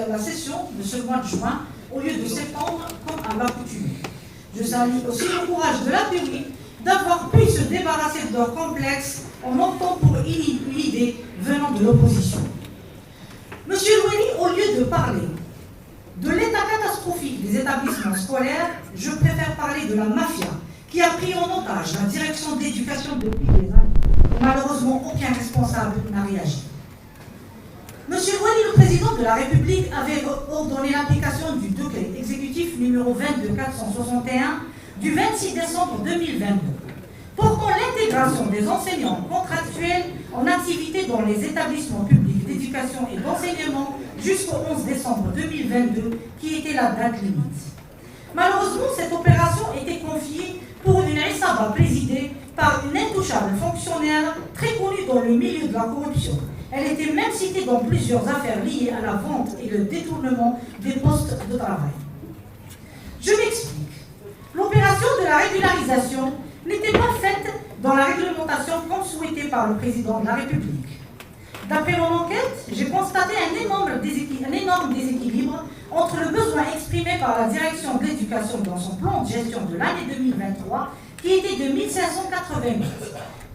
la session de ce mois de juin au lieu de septembre comme à l'accoutumée. Je salue aussi le courage de la PUI d'avoir pu se débarrasser de leur complexe en optant pour une idée venant de l'opposition. Monsieur Loueli, au lieu de parler de l'état catastrophique des établissements scolaires, je préfère parler de la mafia qui a pris en otage la direction de l'éducation depuis des années. Malheureusement, aucun responsable n'a réagi. Monsieur Loueli, le président de la République, avait ordonné l'application du décret exécutif numéro 22461 du 26 décembre 2022 portant l'intégration des enseignants contractuels en activité dans les établissements publics d'éducation et d'enseignement jusqu'au 11 décembre 2022, qui était la date limite. Malheureusement, cette opération était confiée pour une ISABA présidée par une intouchable fonctionnaire très connue dans le milieu de la corruption. Elle était même citée dans plusieurs affaires liées à la vente et le détournement des postes de travail. Je m'explique. L'opération de la régularisation n'était pas faite dans la réglementation comme souhaité par le président de la République. D'après mon enquête, j'ai constaté un énorme déséquilibre entre le besoin exprimé par la direction de l'éducation dans son plan de gestion de l'année 2023, qui était de 1588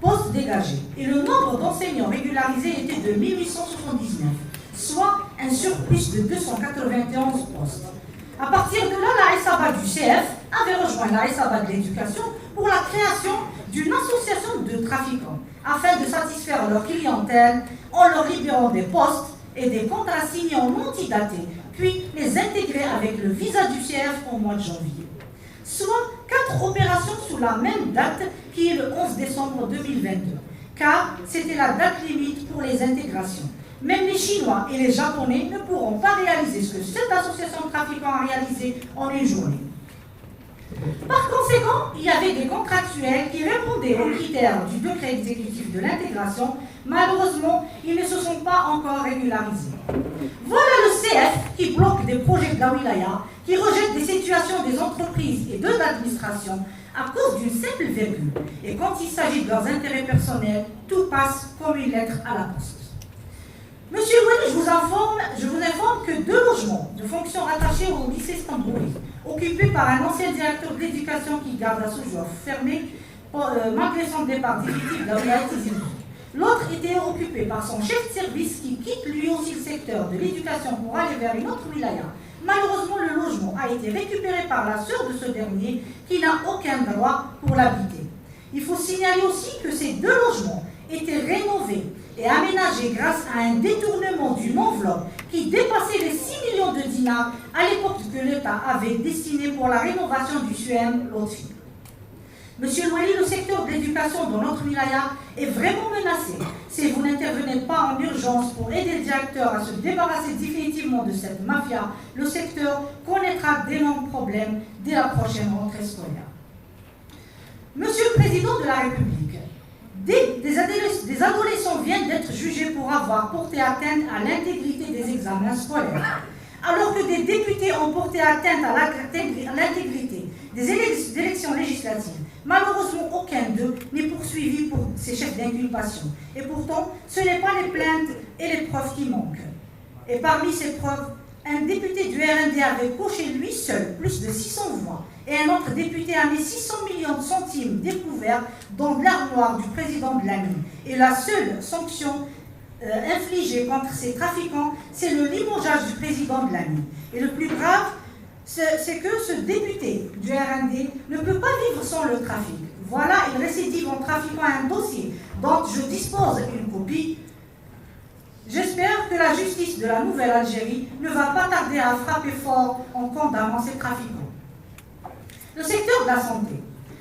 postes dégagés, et le nombre d'enseignants régularisés était de 1879, soit un surplus de 291 postes. À partir de là, la SABA du CF avait rejoint la SABA de l'éducation pour la création d'une association de trafiquants, afin de satisfaire leur clientèle en leur libérant des postes et des contrats signés en antidatés, puis les intégrer avec le visa du CF au mois de janvier. Soit 4 opérations sous la même date qui est le 11 décembre 2022, car c'était la date limite pour les intégrations. Même les Chinois et les Japonais ne pourront pas réaliser ce que cette association de trafiquants a réalisé en une journée. Par conséquent, il y avait des contractuels qui répondaient aux critères du décret exécutif de l'intégration. Malheureusement, ils ne se sont pas encore régularisés. Voilà le CF qui bloque des projets de la wilaya, qui rejette des situations des entreprises et de l'administration à cause d'une simple virgule. Et quand il s'agit de leurs intérêts personnels, tout passe comme une lettre à la poste. Monsieur Loueli, je vous informe que 2 logements de fonction rattachés au lycée Stambouli, occupés par un ancien directeur de l'éducation qui garde à ce jour fermé, malgré son départ définitif de la wilaya Tizi. L'autre était occupé par son chef de service qui quitte lui aussi le secteur de l'éducation pour aller vers une autre wilaya. Malheureusement, le logement a été récupéré par la sœur de ce dernier qui n'a aucun droit pour l'habiter. Il faut signaler aussi que ces 2 logements étaient rénovés et aménagés grâce à un détournement d'une enveloppe qui dépassait les 6 millions de dinars à l'époque que l'État avait destiné pour la rénovation du SUEM Lotfi. Monsieur Loueli, le secteur de l'éducation dans notre wilaya est vraiment menacé. Si vous n'intervenez pas en urgence pour aider le directeur à se débarrasser définitivement de cette mafia, le secteur connaîtra d'énormes problèmes dès la prochaine rentrée scolaire. Monsieur le Président de la République, des adolescents viennent d'être jugés pour avoir porté atteinte à l'intégrité des examens scolaires, alors que des députés ont porté atteinte à l'intégrité des élections législatives. Malheureusement, aucun d'eux n'est poursuivi pour ces chefs d'inculpation. Et pourtant, ce n'est pas les plaintes et les preuves qui manquent. Et parmi ces preuves, un député du RND avait coché lui seul plus de 600 voix et un autre député a mis 600 millions de centimes découverts dans l'armoire du président de l'ANI. Et la seule sanction infligée contre ces trafiquants, c'est le limogeage du président de l'ANI. Et le plus grave, c'est que ce député du RND ne peut pas vivre sans le trafic. Voilà, il récidive en trafiquant un dossier dont je dispose d'une copie. J'espère que la justice de la Nouvelle-Algérie ne va pas tarder à frapper fort en condamnant ces trafiquants. Le secteur de la santé.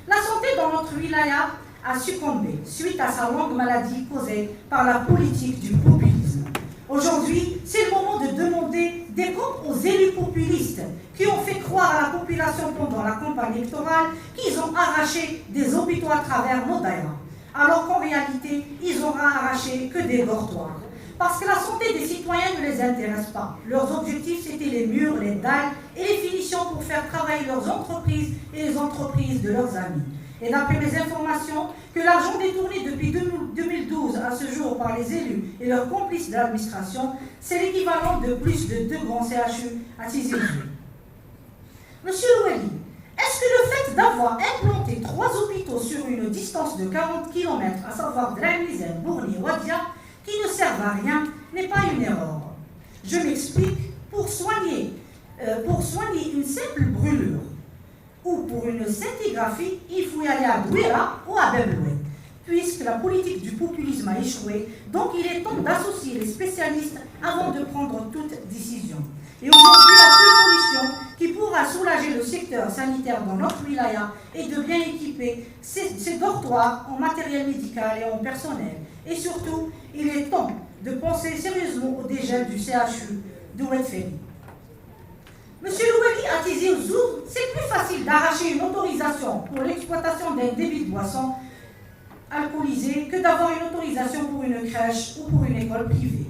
La santé dans notre wilaya a succombé suite à sa longue maladie causée par la politique du populisme. Aujourd'hui, c'est le moment de demander des comptes aux élus populistes qui ont fait croire à la population pendant la campagne électorale qu'ils ont arraché des hôpitaux à travers nos daïras, alors qu'en réalité, ils n'auront arraché que des dortoirs. Parce que la santé des citoyens ne les intéresse pas. Leurs objectifs, c'était les murs, les dalles et les finitions pour faire travailler leurs entreprises et les entreprises de leurs amis. Et d'après mes informations, que l'argent détourné depuis 2012 à ce jour par les élus et leurs complices de l'administration, c'est l'équivalent de plus de 2 grands CHU à Tizi Ouzou. Monsieur Loueli, est-ce que le fait d'avoir implanté 3 hôpitaux sur une distance de 40 km, à savoir Dranizem, Bourni et Wadia, qui ne servent à rien, n'est pas une erreur? Je m'explique, pour soigner une simple brûlure ou pour une scintigraphie, il faut y aller à Douira ou à Beblouet. Puisque la politique du populisme a échoué, donc il est temps d'associer les spécialistes avant de prendre toute décision. Et aujourd'hui, la seule solution qui pourra soulager le secteur sanitaire dans notre wilaya est de bien équiper ces dortoirs en matériel médical et en personnel. Et surtout, il est temps de penser sérieusement au dégel du CHU de Oued-Feni. Monsieur Loueli, à Tizi Ouzou, c'est plus facile d'arracher une autorisation pour l'exploitation d'un débit de boisson alcoolisé que d'avoir une autorisation pour une crèche ou pour une école privée.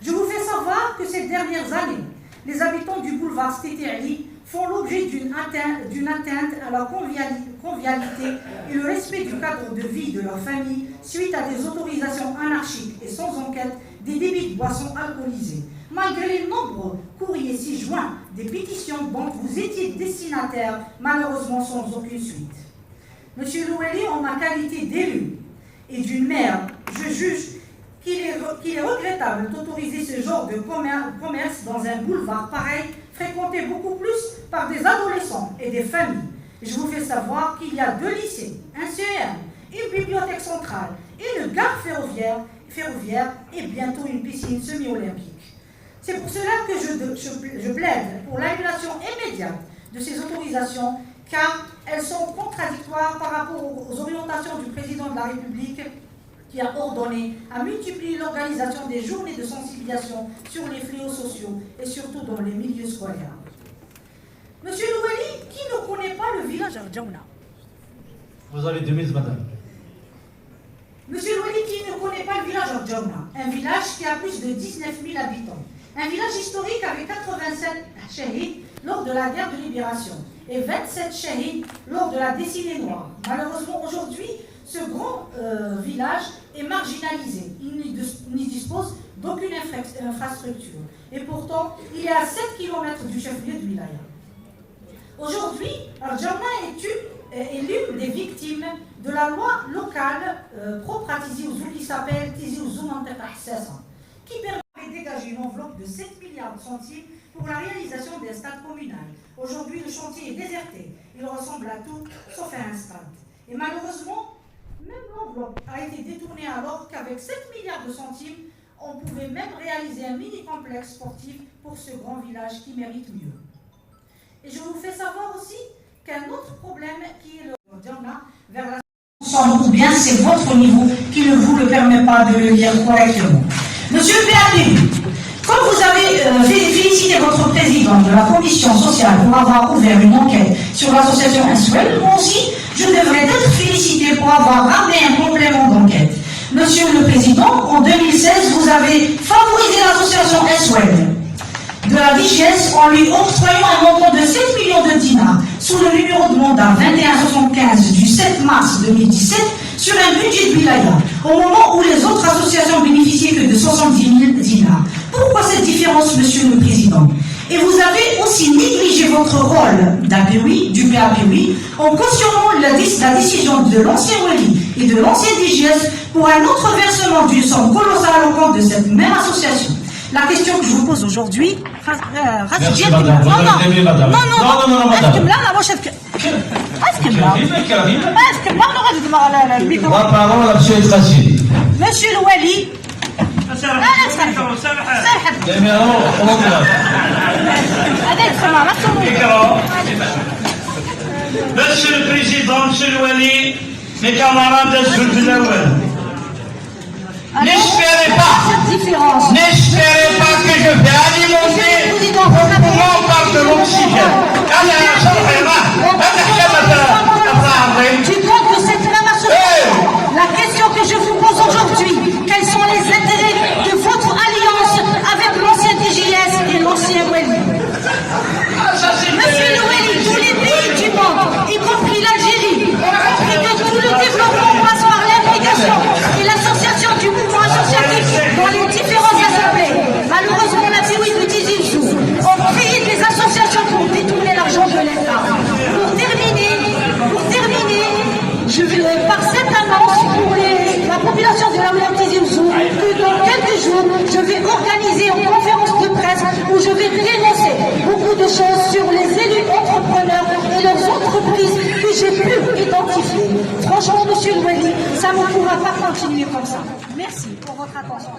Je vous fais savoir que ces dernières années, les habitants du boulevard Stéterli font l'objet d'une atteinte à la convivialité et le respect du cadre de vie de leur famille suite à des autorisations anarchiques et sans enquête des débits de boissons alcoolisés. Malgré les nombreux courriers ci-joints, des pétitions dont vous étiez destinataire, malheureusement sans aucune suite. Monsieur Loueli, en ma qualité d'élu et d'une mère, je juge qu'il est regrettable d'autoriser ce genre de commerce dans un boulevard pareil, fréquenté beaucoup plus par des adolescents et des familles. Je vous fais savoir qu'il y a 2 lycées, un CEM, une bibliothèque centrale, une gare ferroviaire et bientôt une piscine semi-olympique. C'est pour cela que je plaide pour l'annulation immédiate de ces autorisations, car elles sont contradictoires par rapport aux orientations du président de la République qui a ordonné à multiplier l'organisation des journées de sensibilisation sur les fléaux sociaux et surtout dans les milieux scolaires. Monsieur Loueli, qui ne connaît pas le village Arjaouna? Vous avez 2 minutes, madame. Monsieur Loueli, qui ne connaît pas le village Arjaouna? Un village qui a plus de 19 000 habitants. Un village historique avec 87 shahid lors de la guerre de libération et 27 shahid lors de la décennie noire. Malheureusement, aujourd'hui, ce grand village est marginalisé. Il n'y dispose d'aucune infrastructure. Et pourtant, il est à 7 km du chef-lieu de wilaya. Aujourd'hui, Arjaouna est l'une des victimes de la loi locale propre à Tizi Ouzou qui s'appelle Tizi Ouzou Manteqa Hassassa, qui permet de dégager une enveloppe de 7 milliards de centimes pour la réalisation d'un stade communal. Aujourd'hui, le chantier est déserté. Il ressemble à tout sauf à un stade. Et malheureusement, même l'enveloppe a été détournée alors qu'avec 7 milliards de centimes, on pouvait même réaliser un mini-complexe sportif pour ce grand village qui mérite mieux. Et je vous fais savoir aussi qu'un autre problème qui est le Djamna vers la ou bien c'est votre niveau qui ne vous le permet pas de le lire correctement. Monsieur le PAP, comme vous avez félicité votre président de la commission sociale pour avoir ouvert une enquête sur l'association Inswell, moi aussi, je devrais être félicité pour avoir ramené un complément d'enquête. Monsieur le Président, en 2016, vous avez favorisé l'association Inswell de la DGS en lui octroyant un montant de 7 millions de dinars sous le numéro de mandat 2175 du 7 mars 2017 sur un budget de wilaya, au moment où les autres associations bénéficiaient que de 70 000 dinars. Pourquoi cette différence, Monsieur le Président? Et vous avez aussi négligé votre rôle du PAPOI en cautionnant la décision de l'ancien Wali et de l'ancien DGS pour un autre versement d'une somme colossale au compte de cette même association. La question que je vous pose aujourd'hui... Merci, madame. La parole à monsieur Trachy. Monsieur le Wali... Monsieur le Président, Monsieur le Wali, mes camarades de Soudelaouel, n'espérez pas que je vais alimenter vos poumons par de l'oxygène. Du compte de cette même association, la question que je vous pose aujourd'hui, quels sont les intérêts de votre alliance avec l'ancien DGS et l'ancien Wali? Monsieur le Wali, tous les pays du monde, y compris l'Algérie, ont compris que associatifs dans les différentes assemblées. Malheureusement, la théorie de Tizi Ouzou ont créé des associations pour détourner l'argent de l'État. Pour terminer, je vais par cette annonce pour la population de la Moula Tizi Ouzou que dans quelques jours, je vais organiser une conférence de presse où je vais dénoncer beaucoup de choses sur les élus entrepreneurs et leurs entreprises que j'ai pu identifier. Franchement, monsieur Louali, ça ne pourra pas continuer comme ça. Merci pour votre attention.